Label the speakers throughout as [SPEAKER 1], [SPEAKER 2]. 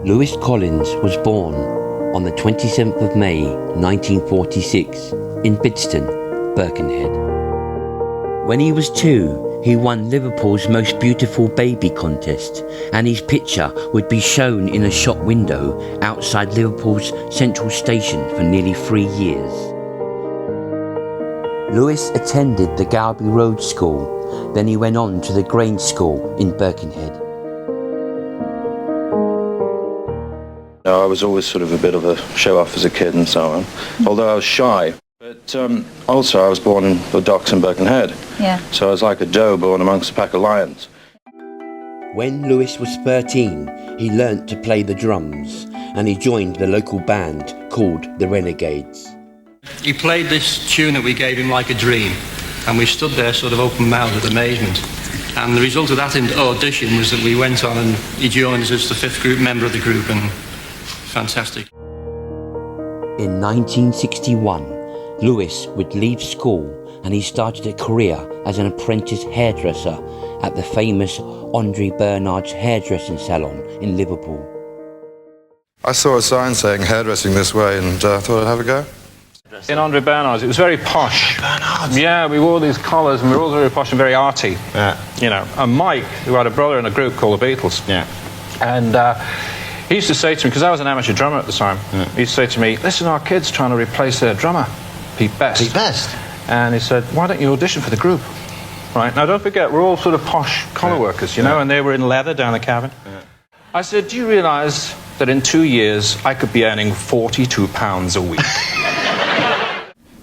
[SPEAKER 1] Lewis Collins was born on the 27th of May 1946 in Bidston, Birkenhead. When he was 2, he won Liverpool's Most Beautiful Baby contest, and his picture would be shown in a shop window outside Liverpool's Central Station for nearly 3 years. Lewis attended the Galby Road School, then he went on to the Grange School in Birkenhead.
[SPEAKER 2] I was always sort of a bit of a show-off as a kid and so on, although I was shy. But also I was born in the docks in Birkenhead, so I was like a doe born amongst a pack of lions.
[SPEAKER 1] When Lewis was 13, he learnt to play the drums, and he joined the local band called the Renegades.
[SPEAKER 3] He played this tune that we gave him like a dream, and we stood there sort of open-mouthed with amazement. And the result of that audition was that we went on and he joined us as the 5th group member of the group, and fantastic.
[SPEAKER 1] In 1961, Lewis would leave school and he started a career as an apprentice hairdresser at the famous Andre Bernard's hairdressing salon in Liverpool.
[SPEAKER 4] I saw a sign saying hairdressing this way and thought I'd have a go.
[SPEAKER 5] In Andre Bernard's, it was very posh. Bernard's? Yeah, we wore these collars and we were all very posh and very arty. Yeah. You know, and Mike, who had a brother in a group called the Beatles. Yeah. And he used to say to me, because I was an amateur drummer at the time, he used to say to me, listen, our kid's trying to replace their drummer, Pete Best.
[SPEAKER 6] Pete Best?
[SPEAKER 5] And he said, why don't you audition for the group? Right, now don't forget, we're all sort of posh collar workers, you know, and they were in leather down the cabin. Yeah. I said, do you realise that in 2 years I could be earning £42 a week?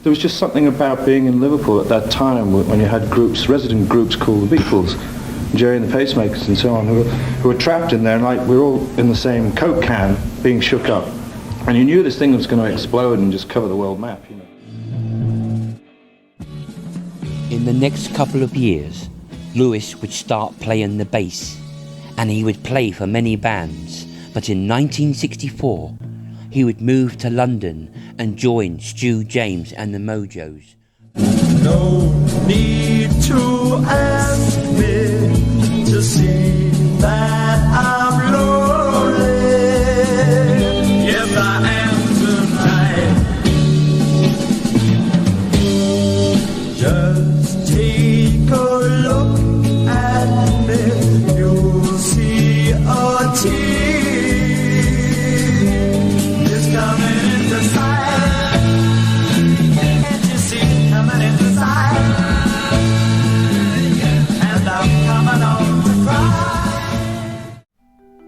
[SPEAKER 2] There was just something about being in Liverpool at that time when you had groups, resident groups called the Beatles, Jerry and the Pacemakers and so on, who were trapped in there, and like we were all in the same Coke can being shook up. And you knew this thing was going to explode and just cover the world map, you know.
[SPEAKER 1] In the next couple of years, Lewis would start playing the bass, and he would play for many bands, but in 1964, he would move to London and join Stu James and the Mojos.
[SPEAKER 7] No need to ask me to see that I'm lonely. Yes, I am tonight. Just take a look at me. You'll see a tear is coming into sight. Can't you see it coming into sight? And I'm coming on to cry.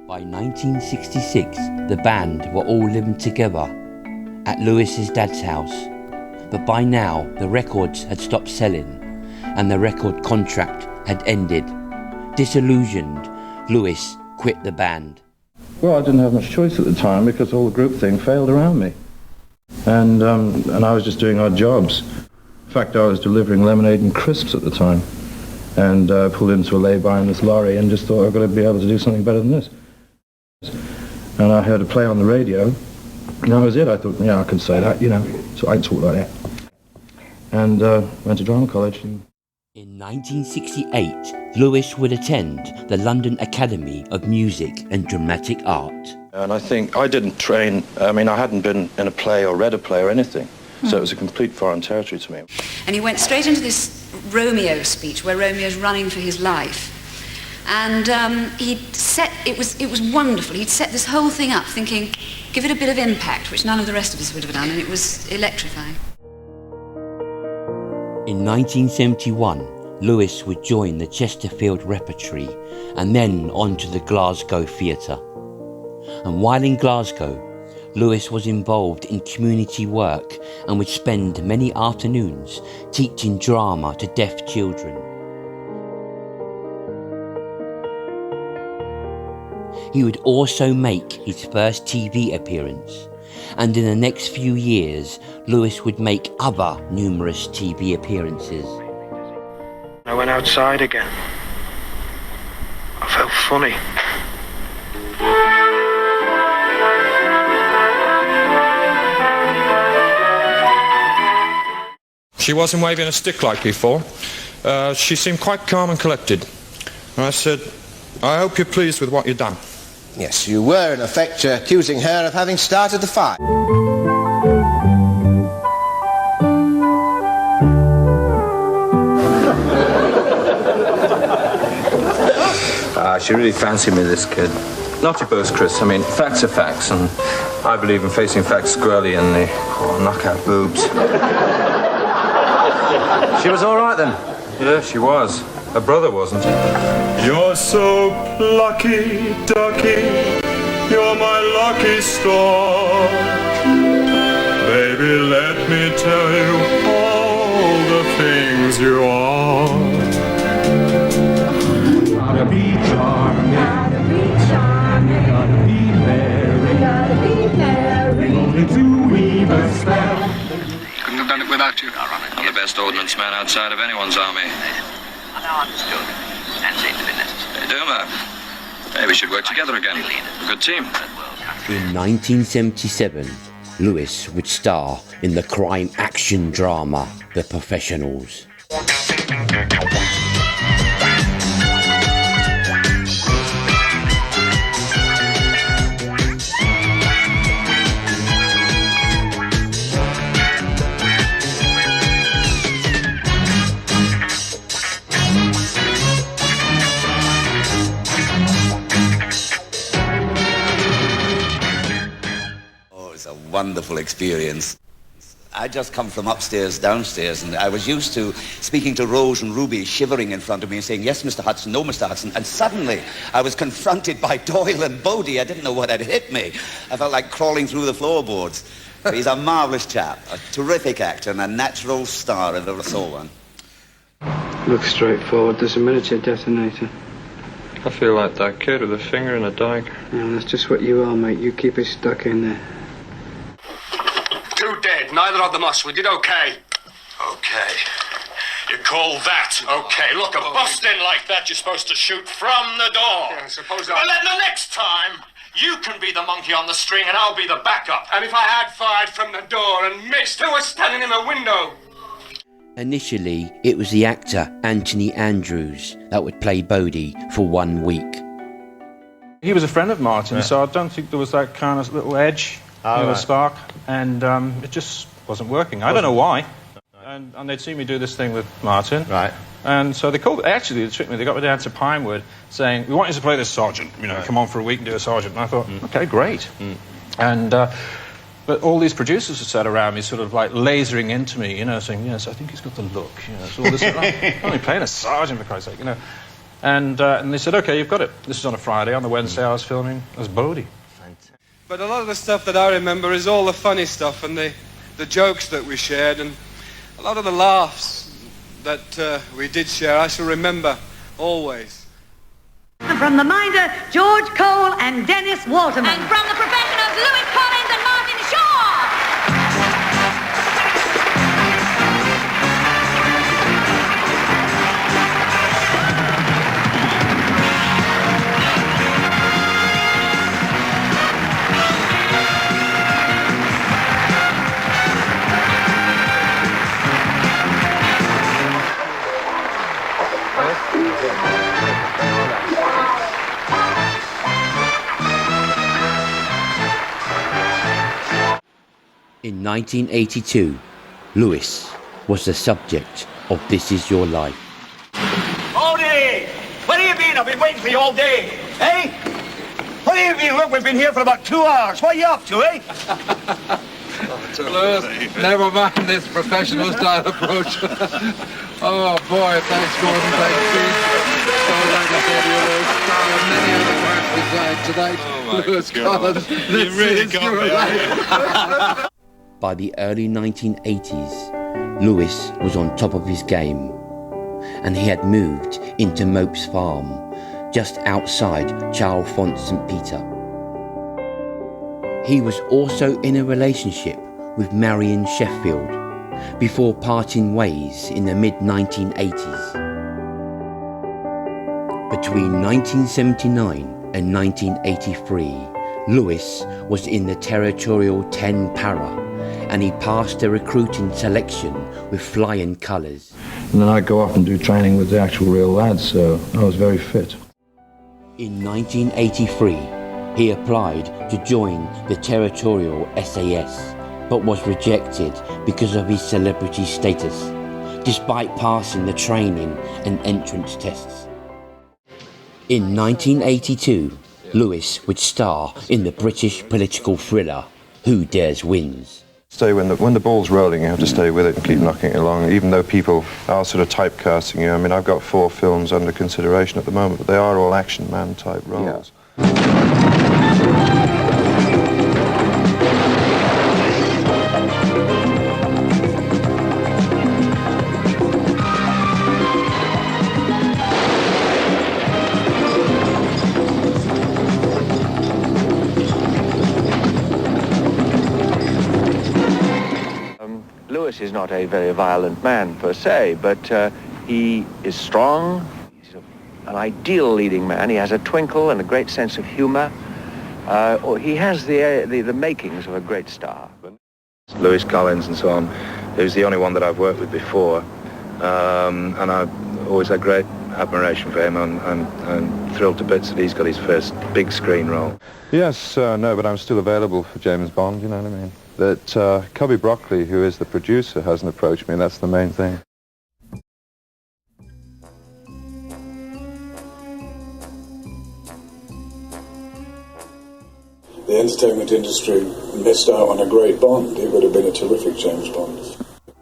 [SPEAKER 1] By 1966, the band were all living together at Lewis's dad's house, but by now the records had stopped selling and the record contract had ended. Disillusioned, Lewis quit the band.
[SPEAKER 2] Well, I didn't have much choice at the time because all the group thing failed around me. And I was just doing odd jobs. In fact, I was delivering lemonade and crisps at the time, and pulled into a lay-by in this lorry and just thought I've got to be able to do something better than this. And I heard a play on the radio, and that was it. I thought, yeah, I can say that, you know, so I can talk like that. And went to drama college.
[SPEAKER 1] In 1968, Lewis would attend the London Academy of Music and Dramatic Art.
[SPEAKER 2] And I think I didn't train, I mean, I hadn't been in a play or read a play or anything, so it was a complete foreign territory to me.
[SPEAKER 8] And he went straight into this Romeo speech where Romeo's running for his life. And it was wonderful. He'd set this whole thing up thinking, give it a bit of impact, which none of the rest of us would have done, and it was electrifying.
[SPEAKER 1] In 1971, Lewis would join the Chesterfield Repertory and then on to the Glasgow Theatre. And while in Glasgow, Lewis was involved in community work and would spend many afternoons teaching drama to deaf children. He would also make his first TV appearance, and in the next few years, Lewis would make other numerous TV appearances.
[SPEAKER 9] I went outside again. I felt funny.
[SPEAKER 4] She wasn't waving a stick like before. She seemed quite calm and collected. And I said, I hope you're pleased with what you've done.
[SPEAKER 6] Yes, you were, in effect, accusing her of having started the fire.
[SPEAKER 10] She really fancied me, this kid. Not to boast, Chris. I mean, facts are facts, and I believe in facing facts squarely and the knockout boobs. She was all right then. Yeah, she was. Her brother wasn't.
[SPEAKER 11] You're so plucky, ducky. You're my lucky star. Baby, let me tell you all the things you are. Gotta be charming. Gotta be charming. Gotta be merry. Gotta be merry. Only to weave a spell.
[SPEAKER 12] Couldn't have done it without you. I'm the best ordnance man outside of anyone's army. I now understood. And seemed to be necessary. Hey, Derma. Hey, we should work together again. A good team.
[SPEAKER 1] In 1977, Lewis would star in the crime action drama The Professionals.
[SPEAKER 13] Wonderful experience. I just come from upstairs, downstairs, and I was used to speaking to Rose and Ruby shivering in front of me and saying, yes, Mr. Hudson, no, Mr. Hudson, and suddenly I was confronted by Doyle and Bodie. I didn't know what had hit me. I felt like crawling through the floorboards. But he's a marvellous chap, a terrific actor, and a natural star if I ever saw one.
[SPEAKER 14] Looks straightforward. There's a miniature detonator.
[SPEAKER 10] I feel like that kid with a finger in a dike.
[SPEAKER 14] Yeah, that's just what you are, mate. You keep it stuck in there.
[SPEAKER 15] Two dead, neither of them us. We did okay.
[SPEAKER 16] Okay. You call that okay? Look, a bust in like that, you're supposed to shoot from the door.
[SPEAKER 15] Yeah, I suppose
[SPEAKER 16] Well, then the next time, you can be the monkey on the string and I'll be the backup.
[SPEAKER 15] And if I had fired from the door and missed, who was standing in the window?
[SPEAKER 1] Initially, it was the actor Anthony Andrews that would play Bodie for 1 week.
[SPEAKER 5] He was a friend of Martin, so I don't think there was that kind of little edge, a spark, and it just wasn't working. I don't know why. And they'd seen me do this thing with Martin.
[SPEAKER 6] Right.
[SPEAKER 5] And so they tricked me. They got me down to Pinewood saying, we want you to play this sergeant. You know, come on for a week and do a sergeant. And I thought, okay, great. And, but all these producers who sat around me sort of like lasering into me, you know, saying, yes, I think he's got the look. You know, so all this, I'm only playing a sergeant for Christ's sake, you know. And they said, okay, you've got it. This is on a Friday. On the Wednesday I was filming as Bodie.
[SPEAKER 17] But a lot of the stuff that I remember is all the funny stuff and the jokes that we shared and a lot of the laughs that we did share, I shall remember always.
[SPEAKER 18] From the Minder, George Cole and Dennis Waterman.
[SPEAKER 19] And from the Professionals, Lewis Collins and Martin Shaw.
[SPEAKER 1] In 1982, Lewis was the subject of This Is Your Life.
[SPEAKER 20] Mahoney! Where have you been? I've been waiting for you all day. Eh? Where have you been? Look, we've been here for about 2 hours. What are you up to, eh?
[SPEAKER 21] Lewis, never mind this professional style approach. Oh, boy, thanks, Gordon. Thanks, Pete. So, like I said, you're a star of many other parts besides tonight. Lewis Collins,
[SPEAKER 11] You really got me.
[SPEAKER 1] By the early 1980s, Lewis was on top of his game, and he had moved into Mopes Farm, just outside Chalfont St. Peter. He was also in a relationship with Marion Sheffield before parting ways in the mid-1980s. Between 1979 and 1983, Lewis was in the Territorial 10 Para, and he passed the recruiting selection with flying colours.
[SPEAKER 2] And then I'd go off and do training with the actual real lads, so I was very fit.
[SPEAKER 1] In 1983, He applied to join the territorial SAS, but was rejected because of his celebrity status, despite passing the training and entrance tests. In 1982, Lewis would star in the British political thriller Who Dares Wins.
[SPEAKER 2] Stay when the ball's rolling, you have to stay with it and keep knocking it along, even though people are sort of typecasting you. I mean, I've got 4 films under consideration at the moment, but they are all action man type roles.
[SPEAKER 3] Lewis is not a very violent man per se, but he is strong. He's an ideal leading man. He has a twinkle and a great sense of humor. He has the makings of a great star.
[SPEAKER 2] Lewis Collins and so on, who's the only one that I've worked with before, and I've always had great admiration for him, and I'm thrilled to bits that he's got his first big screen role. Yes, no, but I'm still available for James Bond, you know what I mean? That Cubby Broccoli, who is the producer, hasn't approached me, and that's the main thing.
[SPEAKER 22] The entertainment industry missed out on a great Bond. It would have been a terrific James Bond.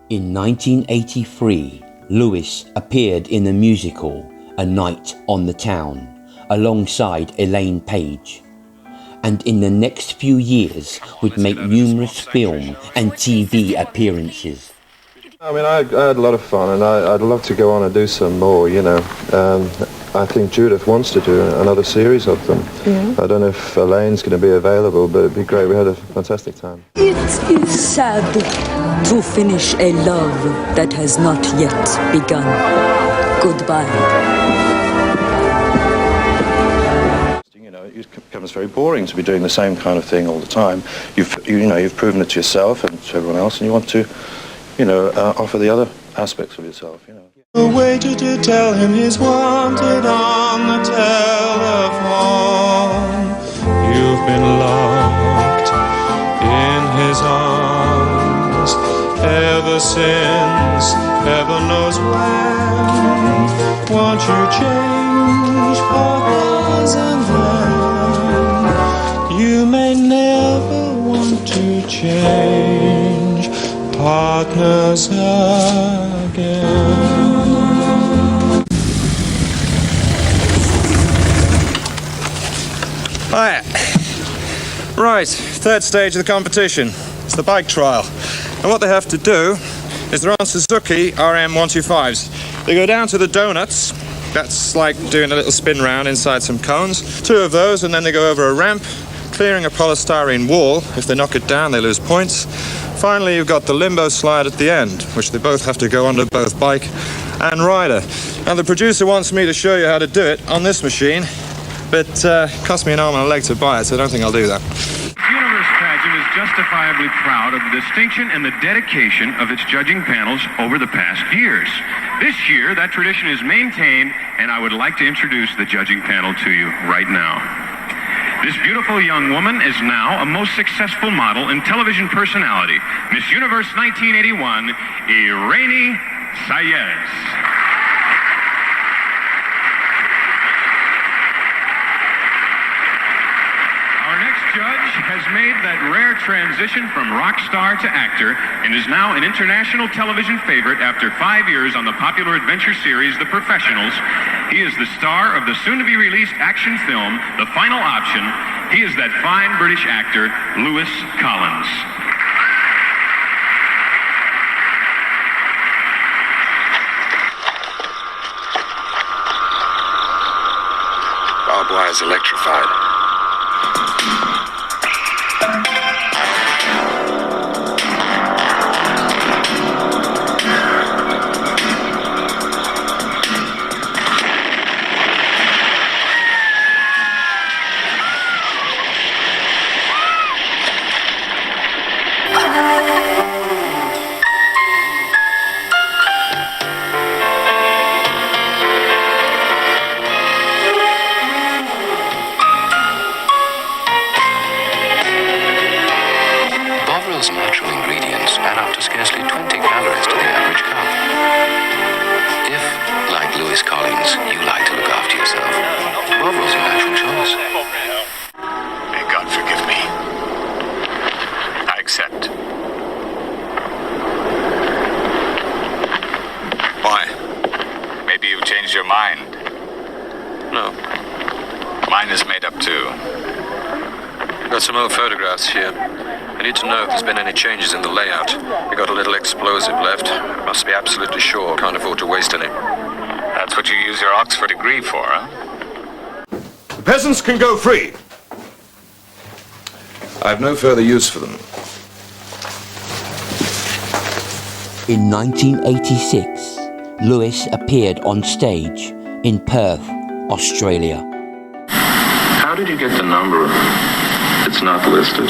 [SPEAKER 1] In 1983, Lewis appeared in the musical A Night on the Town alongside Elaine Paige, and in the next few years would make numerous film and TV appearances.
[SPEAKER 2] I mean, I had a lot of fun, and I'd love to go on and do some more, you know. I think Judith wants to do another series of them. Yeah. I don't know if Elaine's going to be available, but it'd be great. We had a fantastic time.
[SPEAKER 23] It is sad to finish a love that has not yet begun. Goodbye.
[SPEAKER 2] You know, it becomes very boring to be doing the same kind of thing all the time. You've proven it to yourself and to everyone else, and you want to, offer the other aspects of yourself, you know.
[SPEAKER 7] Waited to tell him he's wanted on the telephone. You've been locked in his arms ever since, heaven knows when. Won't you change for us and then? You may never want to change partners again.
[SPEAKER 5] Hi. Right, third stage of the competition. It's the bike trial. And what they have to do is they're on Suzuki RM125s. They go down to the donuts. That's like doing a little spin round inside some cones. 2 of those, and then they go over a ramp, clearing a polystyrene wall. If they knock it down, they lose points. Finally, you've got the limbo slide at the end, which they both have to go under, both bike and rider. Now, the producer wants me to show you how to do it on this machine, but it cost me an arm and a leg to buy it, so I don't think I'll do that.
[SPEAKER 24] The Universe pageant is justifiably proud of the distinction and the dedication of its judging panels over the past years. This year, that tradition is maintained, and I would like to introduce the judging panel to you right now. This beautiful young woman is now a most successful model and television personality, Miss Universe 1981, Irene Sayez. Our next judge has made that rare transition from rock star to actor and is now an international television favorite after 5 years on the popular adventure series The Professionals. He is the star of the soon-to-be-released action film, The Final Option. He is that fine British actor, Lewis Collins.
[SPEAKER 4] Barbed wire is electrified.
[SPEAKER 8] add up to scarcely 20 calories to the average cup. If, like Lewis Collins, you like to look after yourself, Bovril's your natural choice.
[SPEAKER 16] May God forgive me. I accept. Why? Maybe you've changed your mind.
[SPEAKER 8] No.
[SPEAKER 16] Mine is made up too.
[SPEAKER 8] Got some old photographs here. I need to know if there's been any changes in the layout. We got a little explosive left. Must be absolutely sure. Can't afford to waste any.
[SPEAKER 16] That's what you use your Oxford degree for, huh?
[SPEAKER 9] The peasants can go free. I've no further use for them.
[SPEAKER 1] In 1986, Lewis appeared on stage in Perth, Australia.
[SPEAKER 8] How did you get the number? It's not listed.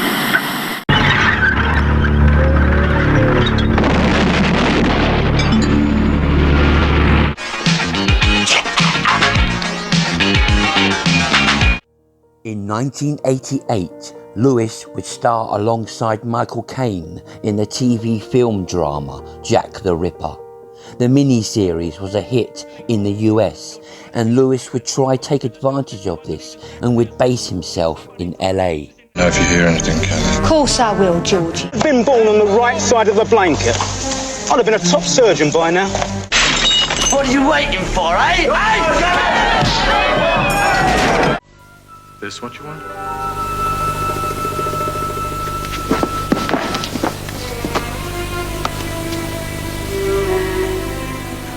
[SPEAKER 1] In 1988, Lewis would star alongside Michael Caine in the TV film drama Jack the Ripper. The mini-series was a hit in the US, and Lewis would try take advantage of this and would base himself in LA.
[SPEAKER 4] Know if you hear anything, Kelly.
[SPEAKER 12] Of course I will, Georgie.
[SPEAKER 20] Been born on the right side of the blanket. I'd have been a top surgeon by now. What are you waiting for, eh?
[SPEAKER 4] This what you want?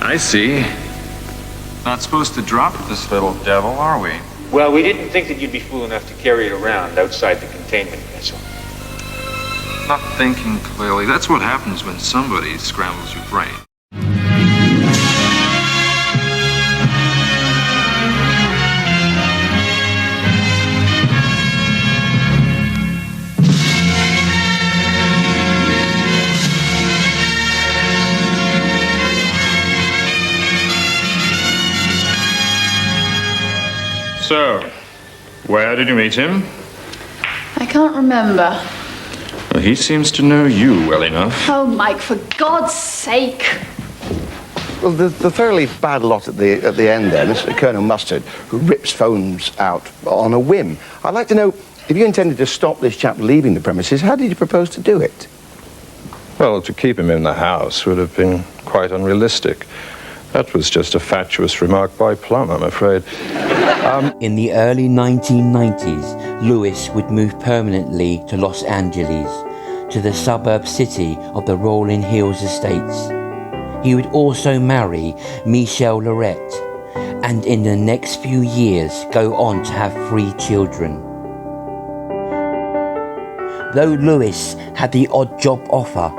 [SPEAKER 4] I see. Not supposed to drop this little devil, are we?
[SPEAKER 5] Well, we didn't think that you'd be fool enough to carry it around outside the containment vessel.
[SPEAKER 4] Not thinking clearly. That's what happens when somebody scrambles your brain.
[SPEAKER 24] So, where did you meet him?
[SPEAKER 13] I can't remember.
[SPEAKER 4] Well, he seems to know you well enough.
[SPEAKER 13] Oh, Mike, for God's sake.
[SPEAKER 6] Well, the thoroughly bad lot at the end there, Mr. Colonel Mustard, who rips phones out on a whim. I'd like to know, if you intended to stop this chap leaving the premises, how did you propose to do it?
[SPEAKER 2] Well, to keep him in the house would have been quite unrealistic. That was just a fatuous remark by Plum, I'm afraid.
[SPEAKER 1] In the early 1990s, Lewis would move permanently to Los Angeles, to the suburb city of the Rolling Hills Estates. He would also marry Michelle Lorette, and in the next few years go on to have 3 children. Though Lewis had the odd job offer,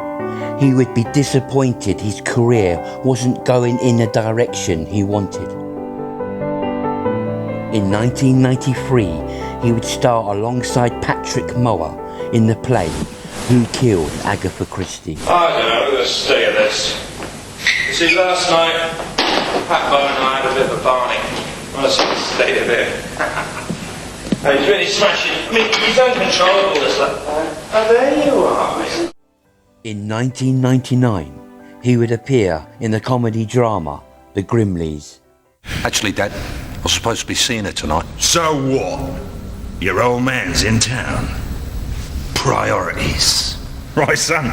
[SPEAKER 1] he would be disappointed his career wasn't going in the direction he wanted. In 1993, he would star alongside Patrick Moore in the play Who Killed Agatha Christie.
[SPEAKER 10] I don't know, the state of this. You see, last night, Pat Bowen and I had a bit of a barney. Honestly, the state of it. He's really smashing. I mean, he's uncontrollable, this lad. Oh, there you are.
[SPEAKER 1] In 1999, he would appear in the comedy drama The Grimleys.
[SPEAKER 9] Actually, Dad, I was supposed to be seeing her tonight. So what? Your old man's in town. Priorities. Right, son?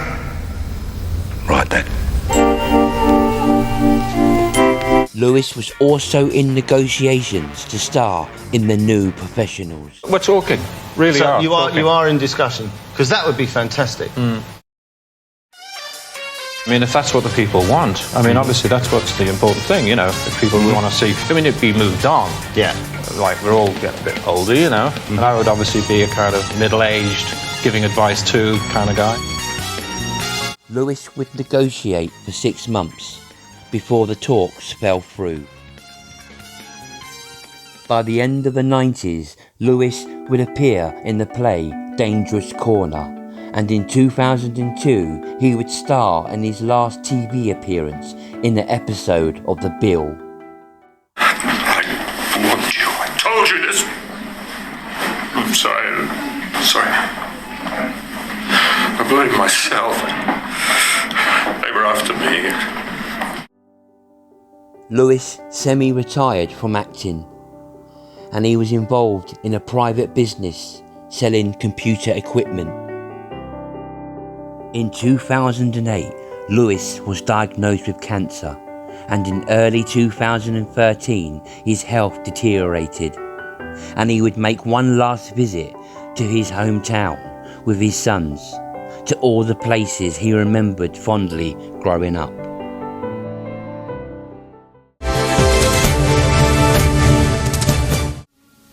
[SPEAKER 9] Right, Dad.
[SPEAKER 1] Lewis was also in negotiations to star in The New Professionals.
[SPEAKER 5] We're talking, really
[SPEAKER 6] So
[SPEAKER 5] are.
[SPEAKER 6] you
[SPEAKER 5] talking.
[SPEAKER 6] are in discussion, because that would be fantastic.
[SPEAKER 5] I mean, if that's what the people want, I mean, obviously that's what's the important thing, you know, if people want to see, I mean, it'd be moved on.
[SPEAKER 6] Yeah.
[SPEAKER 5] Like, we're all getting a bit older, you know, and I would obviously be a kind of middle-aged, giving advice to kind of guy.
[SPEAKER 1] Lewis would negotiate for 6 months before the talks fell through. By the end of the 90s, Lewis would appear in the play Dangerous Corner, and in 2002 he would star in his last TV appearance in the episode of The Bill.
[SPEAKER 16] I warned you. I told you this. I'm sorry. I blame myself. They were after me.
[SPEAKER 1] Lewis semi-retired from acting, and he was involved in a private business selling computer equipment. In 2008, Lewis was diagnosed with cancer, and in early 2013 his health deteriorated, and he would make one last visit to his hometown with his sons, to all the places he remembered fondly growing up.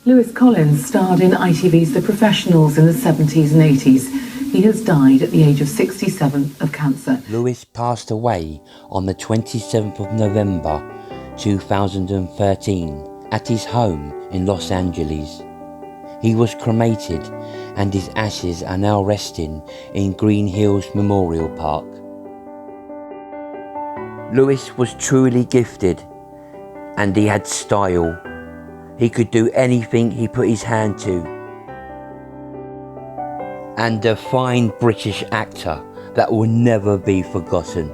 [SPEAKER 12] Lewis Collins starred in ITV's The Professionals in the 70s and 80s. He has died at the age of 67 of cancer.
[SPEAKER 1] Lewis passed away on the 27th of November 2013 at his home in Los Angeles. He was cremated and his ashes are now resting in Green Hills Memorial Park. Lewis was truly gifted and he had style. He could do anything he put his hand to. And a fine British actor that will never be forgotten.